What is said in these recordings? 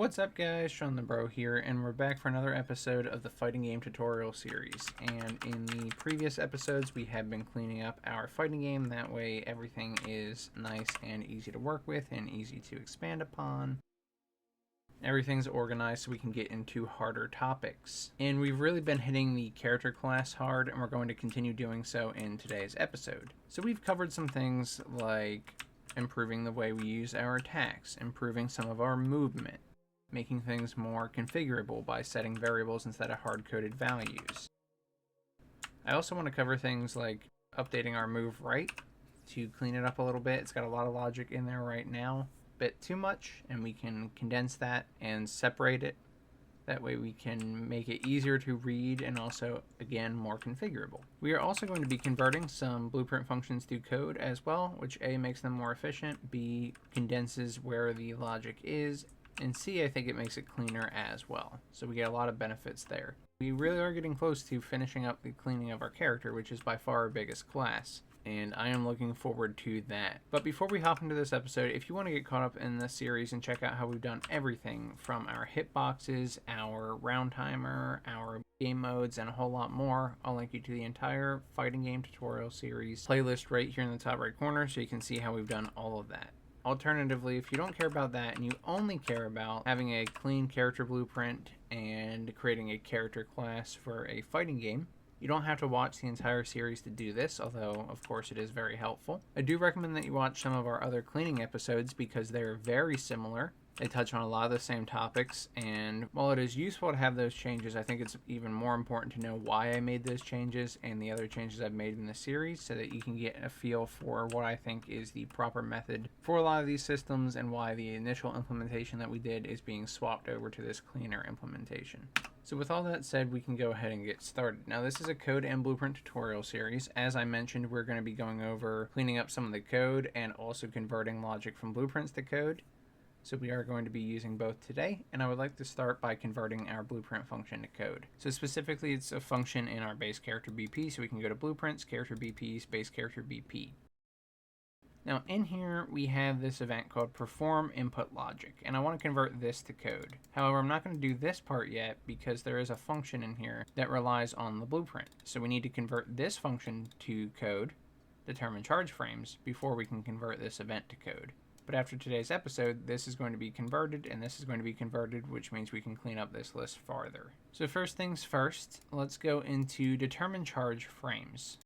What's up guys, Shawnthebro here, and we're back for another episode of the fighting game tutorial series. And in the previous episodes we have been cleaning up our fighting game, that way everything is nice and easy to work with and easy to expand upon. Everything's organized so we can get into harder topics. And we've really been hitting the character class hard, and we're going to continue doing so in today's episode. So we've covered some things like improving the way we use our attacks, improving some of our movement, making things more configurable by setting variables instead of hard-coded values. I also want to cover things like updating our move right to clean it up a little bit. It's got a lot of logic in there right now, a bit too much, and we can condense that and separate it. That way we can make it easier to read and also, again, more configurable. We are also going to be converting some blueprint functions to code as well, which A, makes them more efficient, B, condenses where the logic is, and C, I think it makes it cleaner as well. So we get a lot of benefits there. We really are getting close to finishing up the cleaning of our character, which is by far our biggest class, and I am looking forward to that. But before we hop into this episode, if you want to get caught up in this series and check out how we've done everything from our hitboxes, our round timer, our game modes, and a whole lot more, I'll link you to the entire fighting game tutorial series playlist right here in the top right corner so you can see how we've done all of that. Alternatively, if you don't care about that and you only care about having a clean character blueprint and creating a character class for a fighting game, you don't have to watch the entire series to do this, although of course it is very helpful. I do recommend that you watch some of our other cleaning episodes because they're very similar. They touch on a lot of the same topics, and while it is useful to have those changes, I think it's even more important to know why I made those changes and the other changes I've made in the series so that you can get a feel for what I think is the proper method for a lot of these systems and why the initial implementation that we did is being swapped over to this cleaner implementation. So with all that said, we can go ahead and get started. Now this is a code and blueprint tutorial series. As I mentioned, we're going to be going over cleaning up some of the code and also converting logic from blueprints to code. So we are going to be using both today, and I would like to start by converting our blueprint function to code. So specifically, it's a function in our base character BP, so we can go to blueprints, character BP, base character BP. Now in here, we have this event called perform input logic, and I want to convert this to code. However, I'm not going to do this part yet because there is a function in here that relies on the blueprint. So we need to convert this function to code, determine charge frames, before we can convert this event to code. But after today's episode, this is going to be converted, and this is going to be converted, which means we can clean up this list farther. So first things first, let's go into determine charge frames.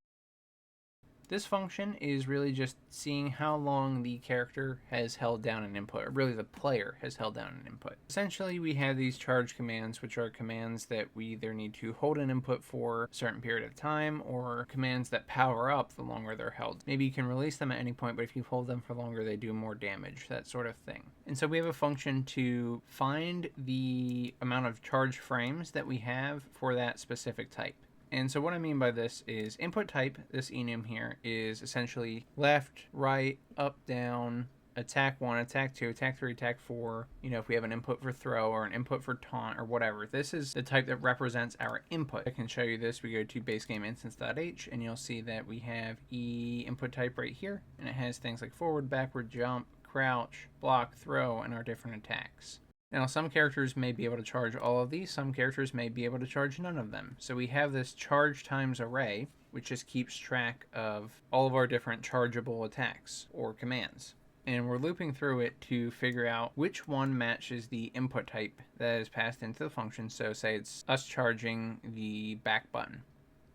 This function is really just seeing how long the character has held down an input, or really the player has held down an input. Essentially, we have these charge commands, which are commands that we either need to hold an input for a certain period of time, or commands that power up the longer they're held. Maybe you can release them at any point, but if you hold them for longer, they do more damage, that sort of thing. And so we have a function to find the amount of charge frames that we have for that specific type. And so what I mean by this is input type, this enum here, is essentially left, right, up, down, attack 1, attack 2, attack 3, attack 4. You know, if we have an input for throw or an input for taunt or whatever. This is the type that represents our input. I can show you this. We go to basegameinstance.h and you'll see that we have E input type right here. And it has things like forward, backward, jump, crouch, block, throw, and our different attacks. Now, some characters may be able to charge all of these, some characters may be able to charge none of them. So we have this charge times array, which just keeps track of all of our different chargeable attacks or commands. And we're looping through it to figure out which one matches the input type that is passed into the function. So say it's us charging the back button.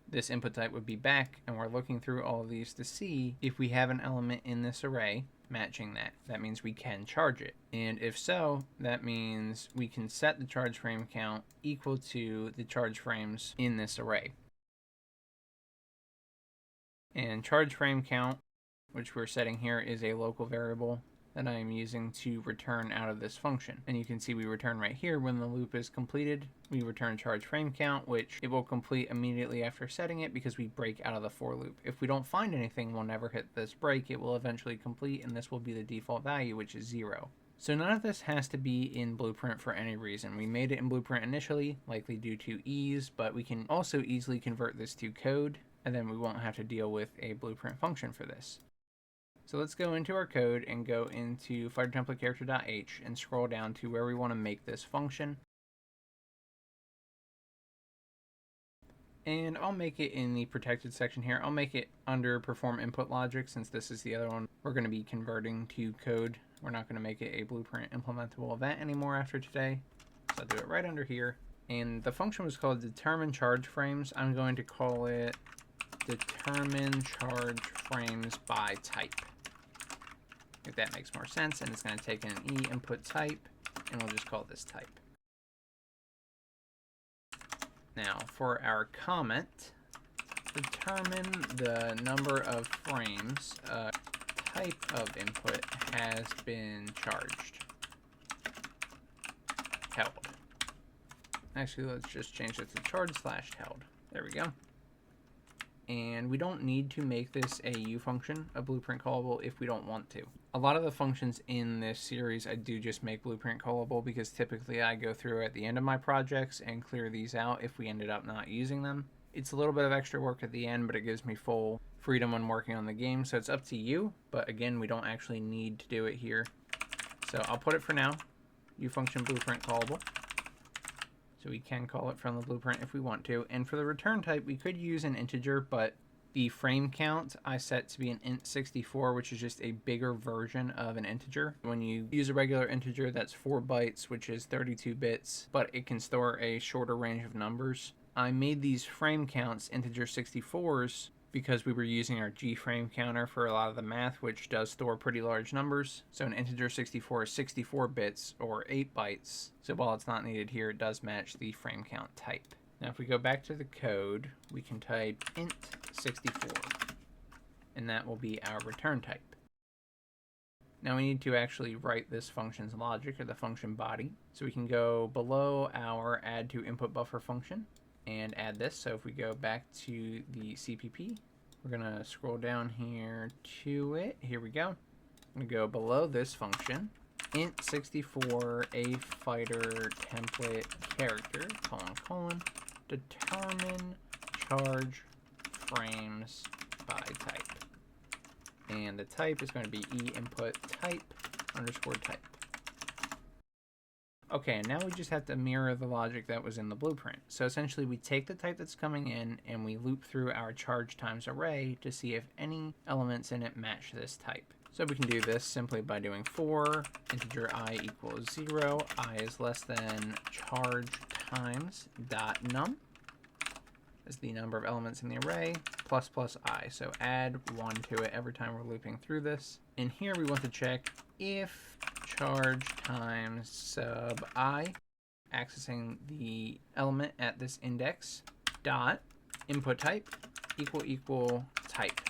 This input type would be back, and we're looking through all of these to see if we have an element in this array matching that. That means we can charge it. And if so, that means we can set the charge frame count equal to the charge frames in this array. And charge frame count, which we're setting here, is a local variable that I am using to return out of this function. And you can see we return right here when the loop is completed. We return charge frame count, which it will complete immediately after setting it because we break out of the for loop. If we don't find anything, we'll never hit this break. It will eventually complete, and this will be the default value, which is 0. So none of this has to be in Blueprint for any reason. We made it in Blueprint initially, likely due to ease, but we can also easily convert this to code, and then we won't have to deal with a Blueprint function for this. So let's go into our code and go into fighter template character.h and scroll down to where we want to make this function. And I'll make it in the protected section here. I'll make it under perform input logic, since this is the other one we're going to be converting to code. We're not going to make it a blueprint implementable event anymore after today. So I'll do it right under here. And the function was called determine charge frames. I'm going to call it determine charge frames by type, if that makes more sense. And it's going to take an e input type, and we'll just call this type. Now, for our comment, determine the number of frames a type of input has been charged. Held. Actually, let's just change it to charge/held. There we go. And we don't need to make this a U function, a blueprint callable, if we don't want to. A lot of the functions in this series I do just make blueprint callable, because typically I go through at the end of my projects and clear these out if we ended up not using them. It's a little bit of extra work at the end, but it gives me full freedom when working on the game, so it's up to you. But again, we don't actually need to do it here. So I'll put it for now, U function blueprint callable. So we can call it from the blueprint if we want to. And for the return type, we could use an integer, but the frame count I set to be an int64, which is just a bigger version of an integer. When you use a regular integer, that's 4 bytes, which is 32 bits, but it can store a shorter range of numbers. I made these frame counts integer 64s because we were using our G frame counter for a lot of the math, which does store pretty large numbers. So an integer 64 is 64 bits or 8 bytes. So while it's not needed here, it does match the frame count type. Now if we go back to the code, we can type int64, and that will be our return type. Now we need to actually write this function's logic, or the function body. So we can go below our add to input buffer function and add this. So if we go back to the CPP, we're going to scroll down here to it. Here we go. I'm going to go below this function, int64 a fighter template character, determine charge frames by type. And the type is going to be e input type underscore type. Okay, and now we just have to mirror the logic that was in the blueprint. So essentially we take the type that's coming in and we loop through our charge times array to see if any elements in it match this type. So we can do this simply by doing for integer I equals 0, I is less than charge times dot num is the number of elements in the array, plus plus I. So add 1 to it every time we're looping through this. And here we want to check if charge times sub I, accessing the element at this index, dot input type equal type.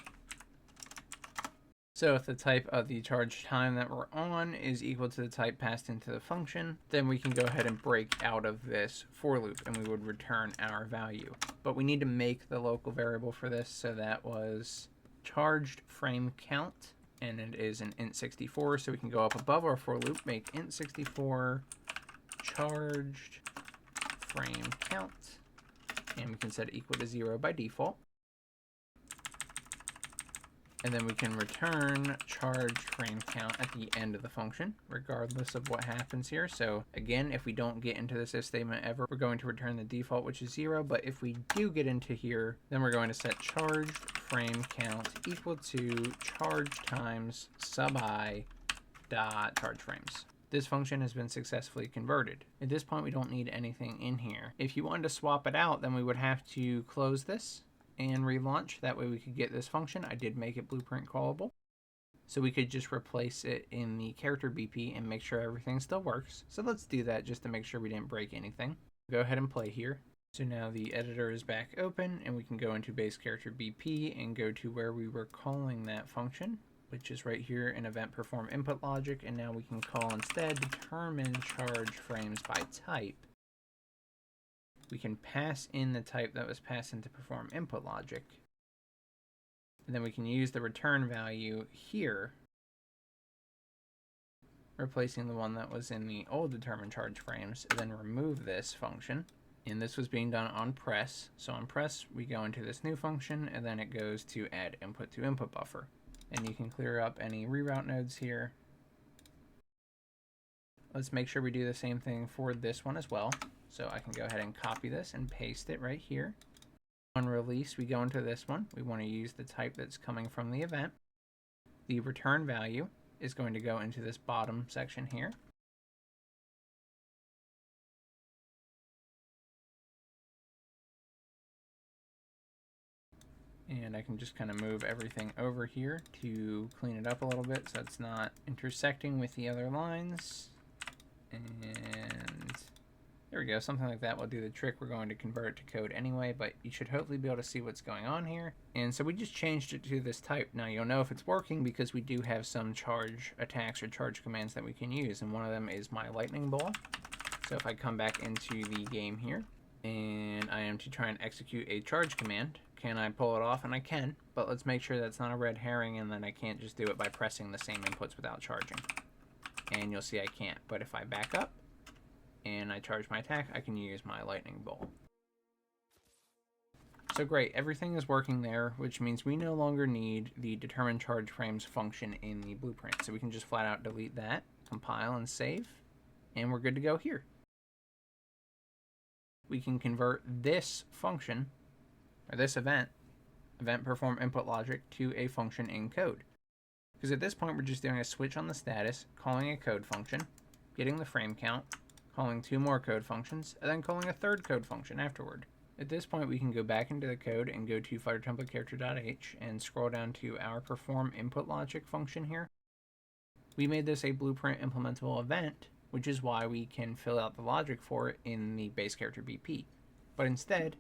So if the type of the charge time that we're on is equal to the type passed into the function, then we can go ahead and break out of this for loop and we would return our value. But we need to make the local variable for this, so that was charged frame count, and it is an int64, so we can go up above our for loop, make int64 charged frame count, and we can set it equal to 0 by default. And then we can return charged frame count at the end of the function, regardless of what happens here. So again, if we don't get into this if statement ever, we're going to return the default, which is 0. But if we do get into here, then we're going to set charged frame count equal to charge times sub I dot charge frames. This function has been successfully converted. At this point, we don't need anything in here. If you wanted to swap it out, then we would have to close this and relaunch. That way we could get this function. I did make it blueprint callable, so we could just replace it in the character BP and make sure everything still works. So let's do that just to make sure we didn't break anything. Go ahead and play here. So now the editor is back open and we can go into base character BP and go to where we were calling that function, which is right here in event perform input logic. And now we can call instead determine charge frames by type. We can pass in the type that was passed into perform input logic. And then we can use the return value here, replacing the one that was in the old determine charge frames, and then remove this function. And this was being done on press. So on press, we go into this new function, and then it goes to add input to input buffer. And you can clear up any reroute nodes here. Let's make sure we do the same thing for this one as well. So I can go ahead and copy this and paste it right here. On release, we go into this one. We want to use the type that's coming from the event. The return value is going to go into this bottom section here. And I can just kind of move everything over here to clean it up a little bit so it's not intersecting with the other lines. And there we go, something like that will do the trick. We're going to convert it to code anyway, but you should hopefully be able to see what's going on here. And so we just changed it to this type. Now you'll know if it's working because we do have some charge attacks or charge commands that we can use, and one of them is my lightning ball. So if I come back into the game here, and I am to try and execute a charge command, can I pull it off? And I can, but let's make sure that's not a red herring and then I can't just do it by pressing the same inputs without charging. And you'll see I can't, but if I back up and I charge my attack, I can use my lightning bolt. So great, everything is working there, which means we no longer need the determine charge frames function in the blueprint. So we can just flat out delete that, compile and save, and we're good to go here. We can convert this function, or this event perform input logic, to a function in code. Because at this point we're just doing a switch on the status, calling a code function, getting the frame count, calling 2 more code functions, and then calling a 3rd code function afterward. At this point we can go back into the code and go to fightertemplate_character.h and scroll down to our perform input logic function here. We made this a blueprint implementable event, which is why we can fill out the logic for it in the base character BP. But instead,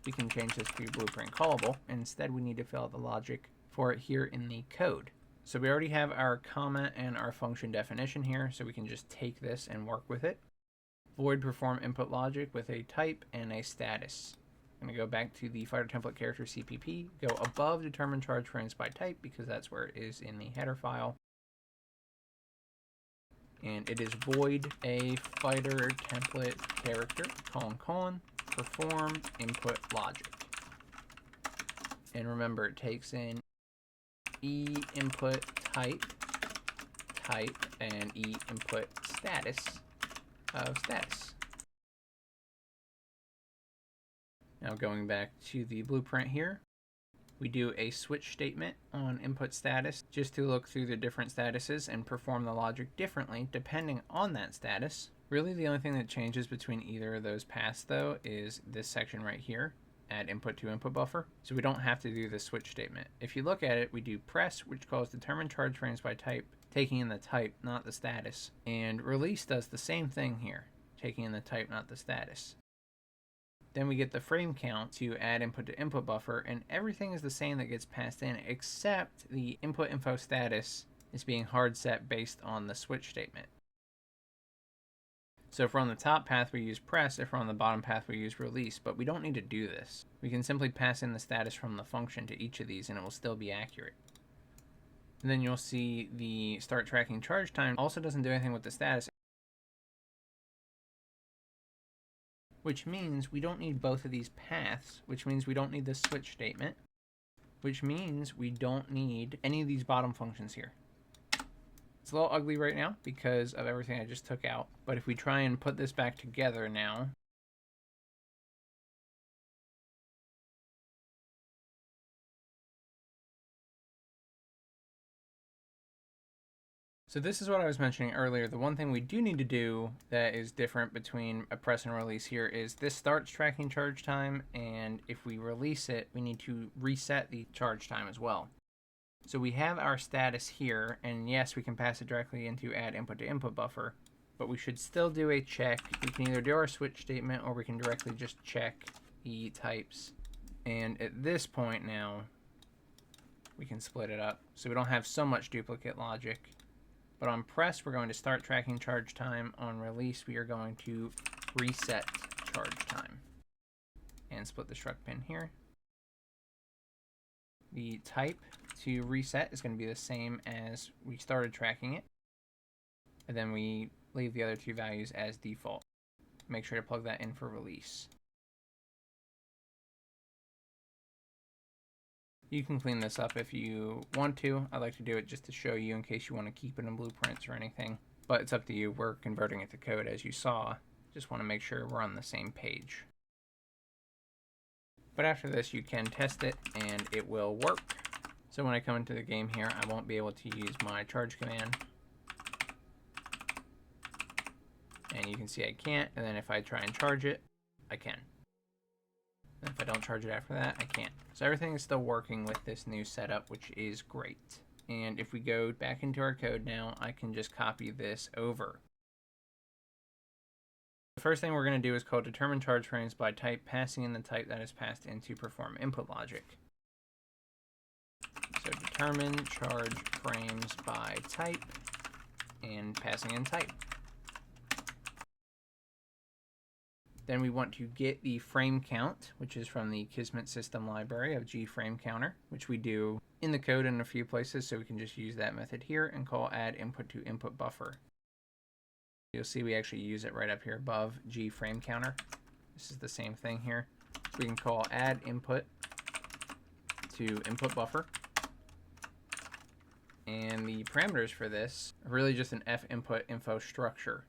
we can change this to blueprint callable, and instead we need to fill out the logic for it here in the code. So we already have our comment and our function definition here, so we can just take this and work with it. Void perform input logic with a type and a status. I'm going to go back to the fighter template character CPP, go above determine charge frames by type because that's where it is in the header file. And it is void a fighter template character, : perform input logic. And remember, it takes in e input type, and e input status of status. Now going back to the blueprint here, we do a switch statement on input status just to look through the different statuses and perform the logic differently depending on that status. Really the only thing that changes between either of those paths though is this section right here, add input to input buffer. So we don't have to do the switch statement. If you look at it, we do press, which calls determine charge frames by type, taking in the type, not the status. And release does the same thing here, taking in the type, not the status. Then we get the frame count to add input to input buffer, and everything is the same that gets passed in, except the input info status is being hard set based on the switch statement. So if we're on the top path, we use press. If we're on the bottom path, we use release, but we don't need to do this. We can simply pass in the status from the function to each of these, and it will still be accurate. And then you'll see the start tracking charge time also doesn't do anything with the status, which means we don't need both of these paths, which means we don't need the switch statement, which means we don't need any of these bottom functions here. It's a little ugly right now because of everything I just took out, but if we try and put this back together now, so this is what I was mentioning earlier. The one thing we do need to do that is different between a press and release here is this starts tracking charge time, and if we release it, we need to reset the charge time as well. So we have our status here, and yes, we can pass it directly into add input to input buffer, but we should still do a check. We can either do our switch statement or we can directly just check the types. And at this point now, we can split it up so we don't have so much duplicate logic. But on press, we're going to start tracking charge time. On release, we are going to reset charge time. And split the struct pin here. The type to reset is going to be the same as we started tracking it. And then we leave the other two values as default. Make sure to plug that in for release. You can clean this up if you want to. I like to do it just to show you in case you want to keep it in blueprints or anything. But it's up to you. We're converting it to code as you saw. Just want to make sure we're on the same page. But after this, you can test it and it will work. So when I come into the game here, I won't be able to use my charge command. And you can see I can't. And then if I try and charge it, I can. And if I don't charge it after that, I can't. So everything is still working with this new setup, which is great. And if we go back into our code now, I can just copy this over. The first thing we're going to do is call determine charge frames by type, passing in the type that is passed in to perform input logic. So determine charge frames by type and passing in type. Then we want to get the frame count, which is from the Kismet system library of gFrameCounter, which we do in the code in a few places, so we can just use that method here and call add input to input buffer. You'll see we actually use it right up here above gFrameCounter. This is the same thing here. So we can call add input to input buffer. And the parameters for this are really just an f input info structure.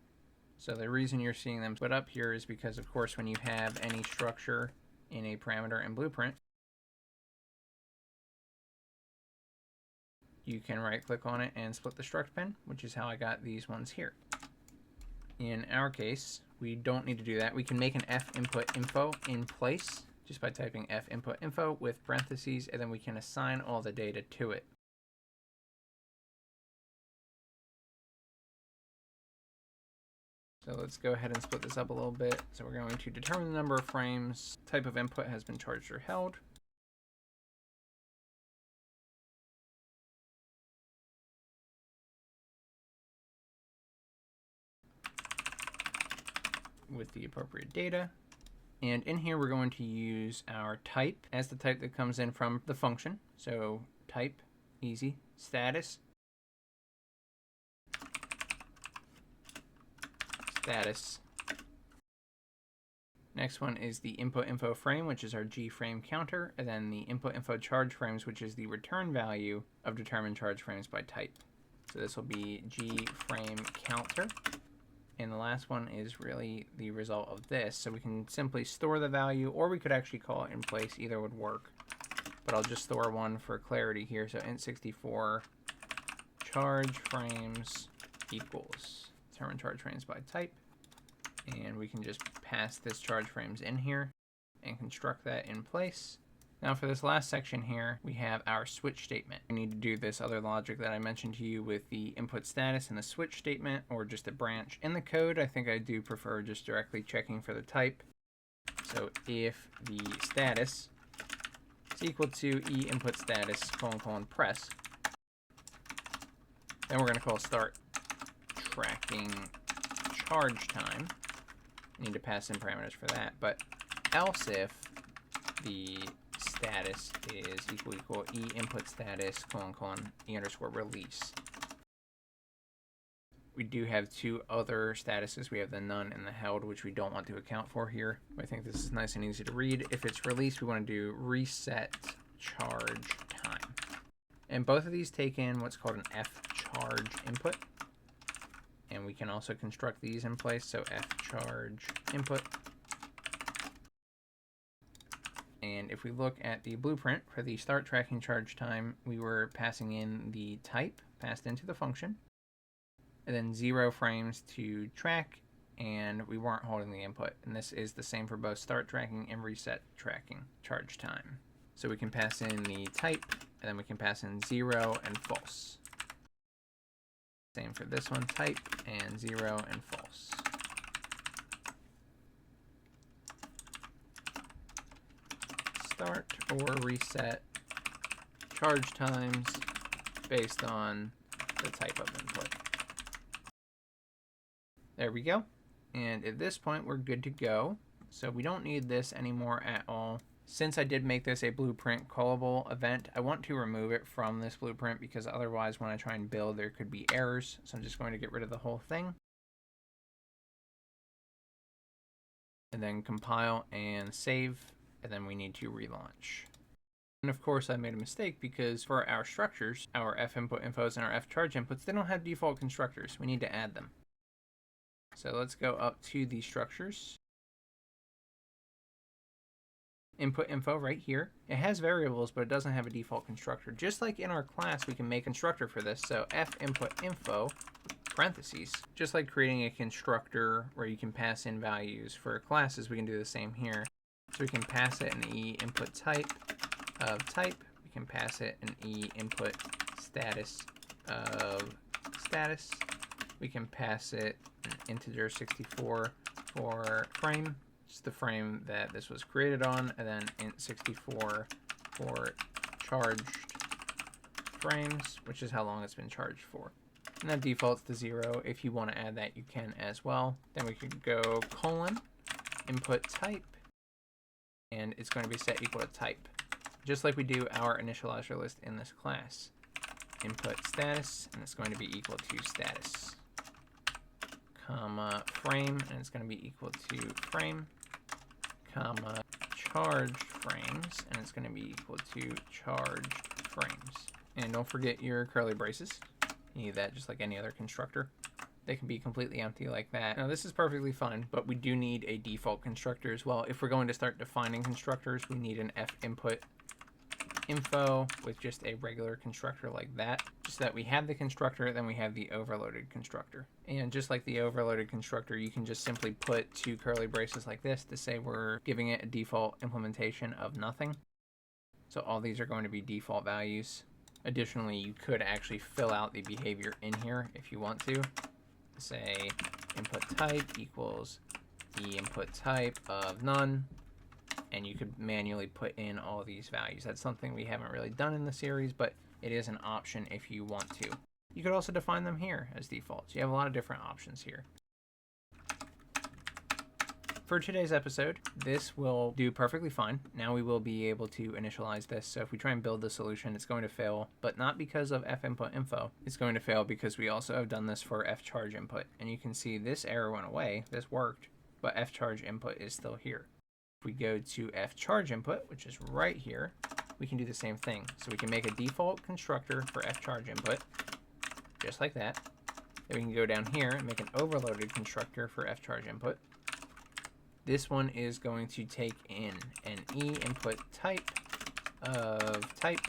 So the reason you're seeing them put up here is because, of course, when you have any structure in a parameter in Blueprint, you can right-click on it and split the struct pen, which is how I got these ones here. In our case, we don't need to do that. We can make an f input info in place just by typing f input info with parentheses, and then we can assign all the data to it. So let's go ahead and split this up a little bit. So we're going to determine the number of frames, type of input has been charged or held. With the appropriate data. And in here, we're going to use our type as the type that comes in from the function. So type, easy, status. Status. Next one is the input info frame, which is our gFrameCounter, and then the input info charge frames, which is the return value of determined charge frames by type. So this will be gFrameCounter. And the last one is really the result of this. So we can simply store the value, or we could actually call it in place. Either would work. But I'll just store one for clarity here. So int64 charge frames equals determine charge frames by type. And we can just pass this charge frames in here and construct that in place. Now for this last section here, we have our switch statement. We need to do this other logic that I mentioned to you with the input status and the switch statement, or just a branch. In the code, I think I do prefer just directly checking for the type. So if the status is equal to e input status : press, then we're going to call start tracking charge time. Need to pass in parameters for that, but else if the status is equal e input status : e underscore release. We do have two other statuses. We have the none and the held, which we don't want to account for here. I think this is nice and easy to read. If it's released, we want to do reset charge time. And both of these take in what's called an f charge input. And we can also construct these in place. So f charge input. And if we look at the blueprint for the start tracking charge time, we were passing in the type passed into the function, and then 0 frames to track, and we weren't holding the input. And this is the same for both start tracking and reset tracking charge time. So we can pass in the type, and then we can pass in 0 and false. Same for this one, type and 0 and false. Start or reset charge times based on the type of input. There we go. And at this point, we're good to go. So we don't need this anymore at all. Since I did make this a blueprint callable event, I want to remove it from this blueprint because otherwise when I try and build, there could be errors. So I'm just going to get rid of the whole thing. And then compile and save. And then we need to relaunch. And of course I made a mistake because for our structures, our F input infos and our F charge inputs, they don't have default constructors. We need to add them. So let's go up to the structures. Input info right here. It has variables, but it doesn't have a default constructor. Just like in our class, we can make a constructor for this. So F input info, parentheses. Just like creating a constructor where you can pass in values for classes, we can do the same here. So we can pass it an E input type of type. We can pass it an E input status of status. We can pass it an integer 64 for frame. It's the frame that this was created on, and then int 64 for charged frames, which is how long it's been charged for. And that defaults to 0. If you want to add that, you can as well. Then we could go colon, input type, and it's going to be set equal to type, just like we do our initializer list in this class. Input status, and it's going to be equal to status, comma frame, and it's going to be equal to frame, comma charged frames, and it's going to be equal to charged frames. And don't forget your curly braces. You need that just like any other constructor. They can be completely empty like that. Now this is perfectly fine, but we do need a default constructor as well. If we're going to start defining constructors, we need an F input info with just a regular constructor like that, just so that we have the constructor, then we have the overloaded constructor. And just like the overloaded constructor, you can just simply put two curly braces like this to say we're giving it a default implementation of nothing. So all these are going to be default values. Additionally, you could actually fill out the behavior in here if you want to. Say input type equals the input type of none. And you could manually put in all these values. That's something we haven't really done in the series, but it is an option if you want to. You could also define them here as defaults. You have a lot of different options here. For today's episode, this will do perfectly fine. Now we will be able to initialize this. So if we try and build the solution, it's going to fail, but not because of F input info. It's going to fail because we also have done this for F charge input. And you can see this error went away. This worked, but F charge input is still here. If we go to F charge input, which is right here, we can do the same thing. So we can make a default constructor for F charge input, just like that. Then we can go down here and make an overloaded constructor for F charge input. This one is going to take in an E input type of type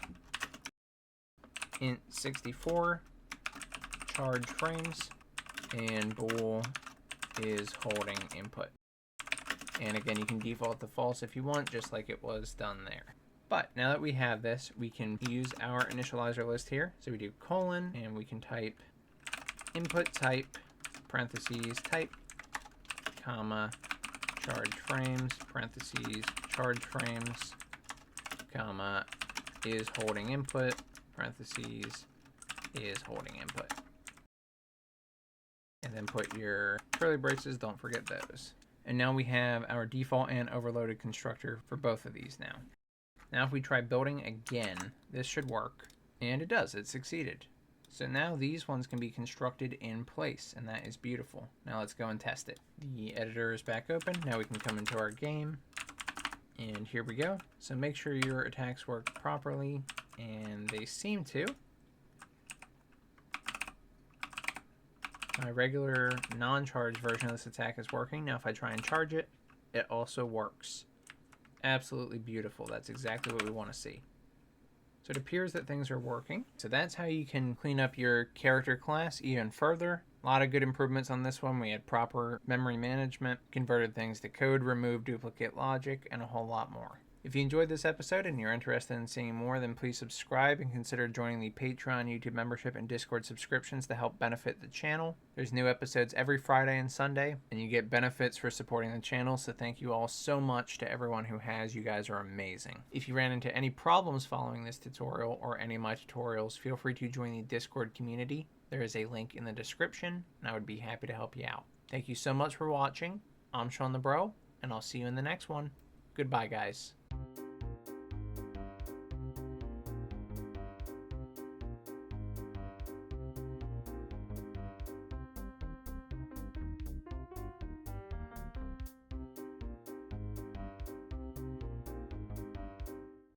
int 64 charge frames, and bool is holding input. And again, you can default to false if you want, just like it was done there. But now that we have this, we can use our initializer list here. So we do colon, and we can type input type, parentheses, type, comma, charge frames, parentheses, charge frames, comma, is holding input, parentheses, is holding input. And then put your curly braces, don't forget those. And now we have our default and overloaded constructor for both of these now. Now if we try building again, this should work. And it does, it succeeded. So now these ones can be constructed in place, and that is beautiful. Now let's go and test it. The editor is back open. Now we can come into our game, and here we go. So make sure your attacks work properly, and they seem to. My regular non-charged version of this attack is working. Now if I try and charge it, it also works. Absolutely beautiful. That's exactly what we want to see. So it appears that things are working. So that's how you can clean up your character class even further. A lot of good improvements on this one. We had proper memory management, converted things to code, removed duplicate logic, and a whole lot more. If you enjoyed this episode and you're interested in seeing more, then please subscribe and consider joining the Patreon, YouTube membership, and Discord subscriptions to help benefit the channel. There's new episodes every Friday and Sunday, and you get benefits for supporting the channel, so thank you all so much to everyone who has. You guys are amazing. If you ran into any problems following this tutorial or any of my tutorials, feel free to join the Discord community. There is a link in the description, and I would be happy to help you out. Thank you so much for watching. I'm Shawnthebro, and I'll see you in the next one. Goodbye, guys.